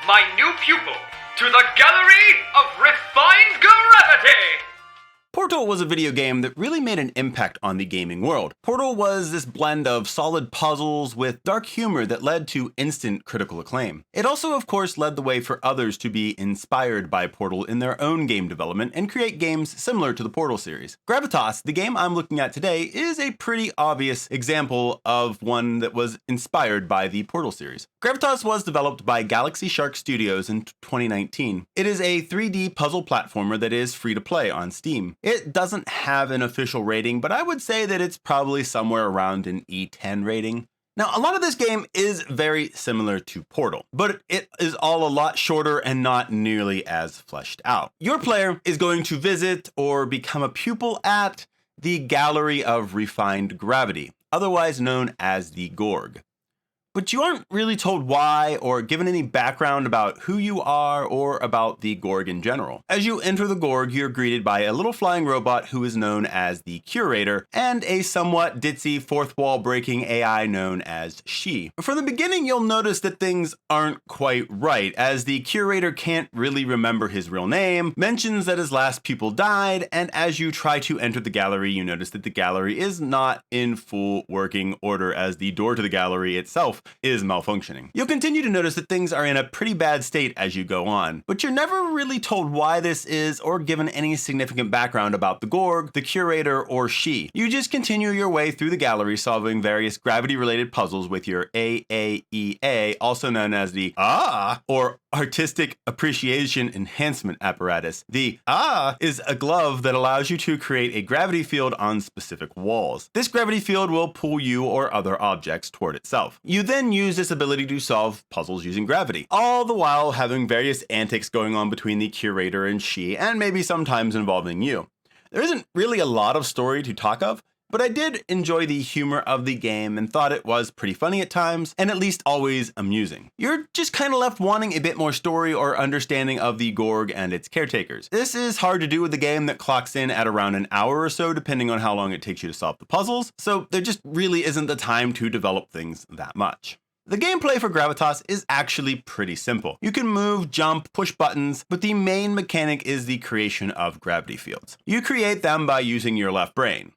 my new pupil, to the Gallery of Refined Gravity! Portal was a video game that really made an impact on the gaming world. Portal was this blend of solid puzzles with dark humor that led to instant critical acclaim. It also, of course, led the way for others to be inspired by Portal in their own game development and create games similar to the Portal series. Gravitas, the game I'm looking at today, is a pretty obvious example of one that was inspired by the Portal series. Gravitas was developed by Galaxy Shark Studios in 2019. It is a 3D puzzle platformer that is free to play on Steam. It doesn't have an official rating, but I would say that it's probably somewhere around an E10 rating. Now, a lot of this game is very similar to Portal, but it is all a lot shorter and not nearly as fleshed out. Your player is going to visit or become a pupil at the Gallery of Refined Gravity, otherwise known as the Gorg. But you aren't really told why or given any background about who you are or about the Gorg in general. As you enter the Gorg, you're greeted by a little flying robot who is known as the Curator and a somewhat ditzy fourth wall breaking AI known as She. From the beginning, you'll notice that things aren't quite right, as the Curator can't really remember his real name, mentions that his last pupil died, and as you try to enter the gallery, you notice that the gallery is not in full working order, as the door to the gallery itself is malfunctioning. You'll continue to notice that things are in a pretty bad state as you go on, but you're never really told why this is or given any significant background about the Gorg, the Curator, or She. You just continue your way through the gallery solving various gravity-related puzzles with your AAEA, also known as the or Artistic Appreciation Enhancement Apparatus. The is a glove that allows you to create a gravity field on specific walls. This gravity field will pull you or other objects toward itself. You then use this ability to solve puzzles using gravity, all the while having various antics going on between the Curator and She, and maybe sometimes involving you. There isn't really a lot of story to talk of, but I did enjoy the humor of the game and thought it was pretty funny at times, and at least always amusing. You're just kind of left wanting a bit more story or understanding of the Gorg and its caretakers. This is hard to do with a game that clocks in at around an hour or so, depending on how long it takes you to solve the puzzles, so there just really isn't the time to develop things that much. The gameplay for Gravitas is actually pretty simple. You can move, jump, push buttons, but the main mechanic is the creation of gravity fields. You create them by using your left brain.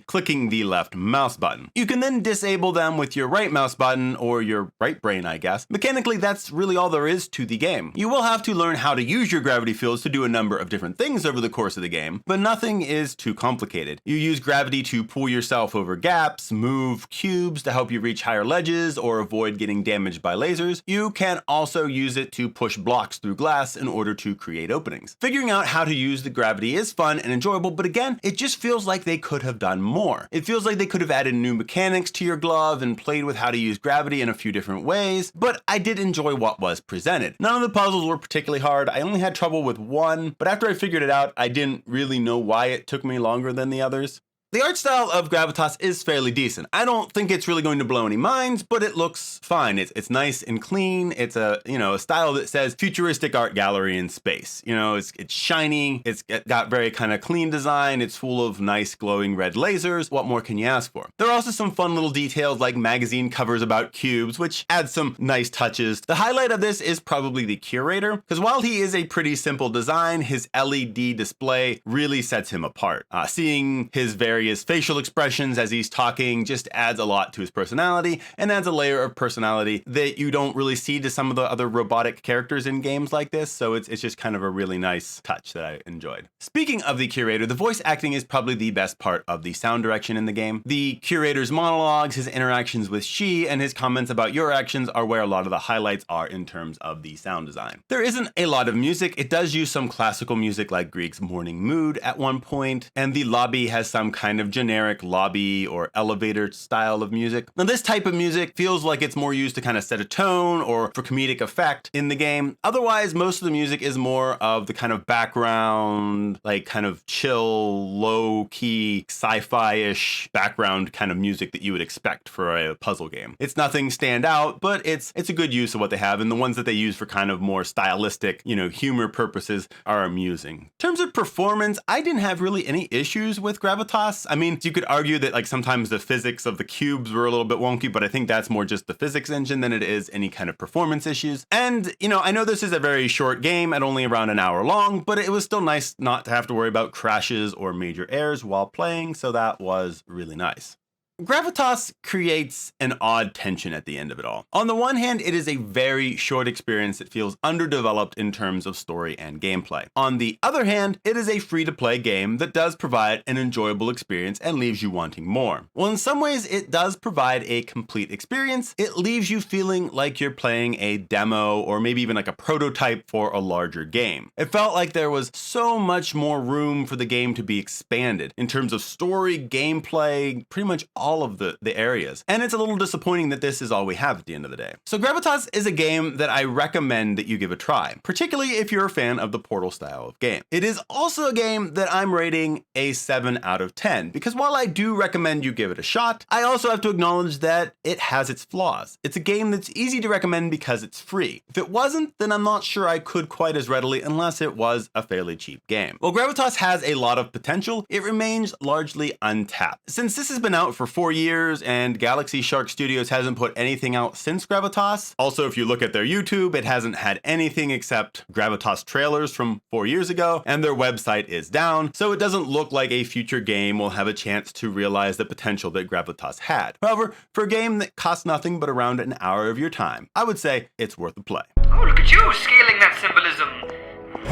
Clicking the left mouse button. You can then disable them with your right mouse button, or your right brain, I guess. Mechanically, that's really all there is to the game. You will have to learn how to use your gravity fields to do a number of different things over the course of the game, but nothing is too complicated. You use gravity to pull yourself over gaps, move cubes to help you reach higher ledges, or avoid getting damaged by lasers. You can also use it to push blocks through glass in order to create openings. Figuring out how to use the gravity is fun and enjoyable, but again, it just feels like they could have done more. It feels like they could have added new mechanics to your glove and played with how to use gravity in a few different ways, but I did enjoy what was presented. None of the puzzles were particularly hard. I only had trouble with one, but after I figured it out, I didn't really know why it took me longer than the others. The art style of Gravitas is fairly decent. I don't think it's really going to blow any minds, but it looks fine. It's nice and clean. It's a style that says futuristic art gallery in space. It's shiny. It's got very kind of clean design. It's full of nice glowing red lasers. What more can you ask for? There are also some fun little details like magazine covers about cubes, which add some nice touches. The highlight of this is probably the Curator, because while he is a pretty simple design, his LED display really sets him apart. Seeing his various facial expressions as he's talking just adds a lot to his personality and adds a layer of personality that you don't really see to some of the other robotic characters in games like this, so it's just kind of a really nice touch that I enjoyed. Speaking of the Curator, the voice acting is probably the best part of the sound direction in the game. The Curator's monologues, his interactions with She, and his comments about your actions are where a lot of the highlights are in terms of the sound design. There isn't a lot of music. It does use some classical music like Grieg's Morning Mood at one point, and the lobby has some kind of generic lobby or elevator style of music. Now, this type of music feels like it's more used to kind of set a tone or for comedic effect in the game. Otherwise, most of the music is more of the kind of background, like kind of chill, low-key, sci-fi-ish background kind of music that you would expect for a puzzle game. It's nothing stand out, but it's a good use of what they have, and the ones that they use for kind of more stylistic, humor purposes are amusing. In terms of performance, I didn't have really any issues with Gravitas. Gravitas, I mean, you could argue that like sometimes the physics of the cubes were a little bit wonky, but I think that's more just the physics engine than it is any kind of performance issues. And, you know, I know this is a very short game at only around an hour long, but it was still nice not to have to worry about crashes or major errors while playing, so that was really nice. Gravitas creates an odd tension at the end of it all. On the one hand, it is a very short experience that feels underdeveloped in terms of story and gameplay. On the other hand, it is a free-to-play game that does provide an enjoyable experience and leaves you wanting more. Well, in some ways, it does provide a complete experience. It leaves you feeling like you're playing a demo or maybe even like a prototype for a larger game. It felt like there was so much more room for the game to be expanded in terms of story, gameplay, pretty much all of the areas. And it's a little disappointing that this is all we have at the end of the day. So Gravitas is a game that I recommend that you give a try, particularly if you're a fan of the Portal style of game. It is also a game that I'm rating a 7 out of 10, because while I do recommend you give it a shot, I also have to acknowledge that it has its flaws. It's a game that's easy to recommend because it's free. If it wasn't, then I'm not sure I could quite as readily unless it was a fairly cheap game. While Gravitas has a lot of potential, it remains largely untapped. Since this has been out for 4 years and Galaxy Shark Studios hasn't put anything out since Gravitas. Also, if you look at their YouTube, it hasn't had anything except Gravitas trailers from 4 years ago, and their website is down, so it doesn't look like a future game will have a chance to realize the potential that Gravitas had. However, for a game that costs nothing but around an hour of your time, I would say it's worth a play. Oh, look at you scaling that symbolism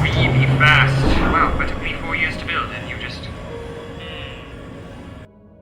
really fast. Wow, but it took me 4 years to build, and you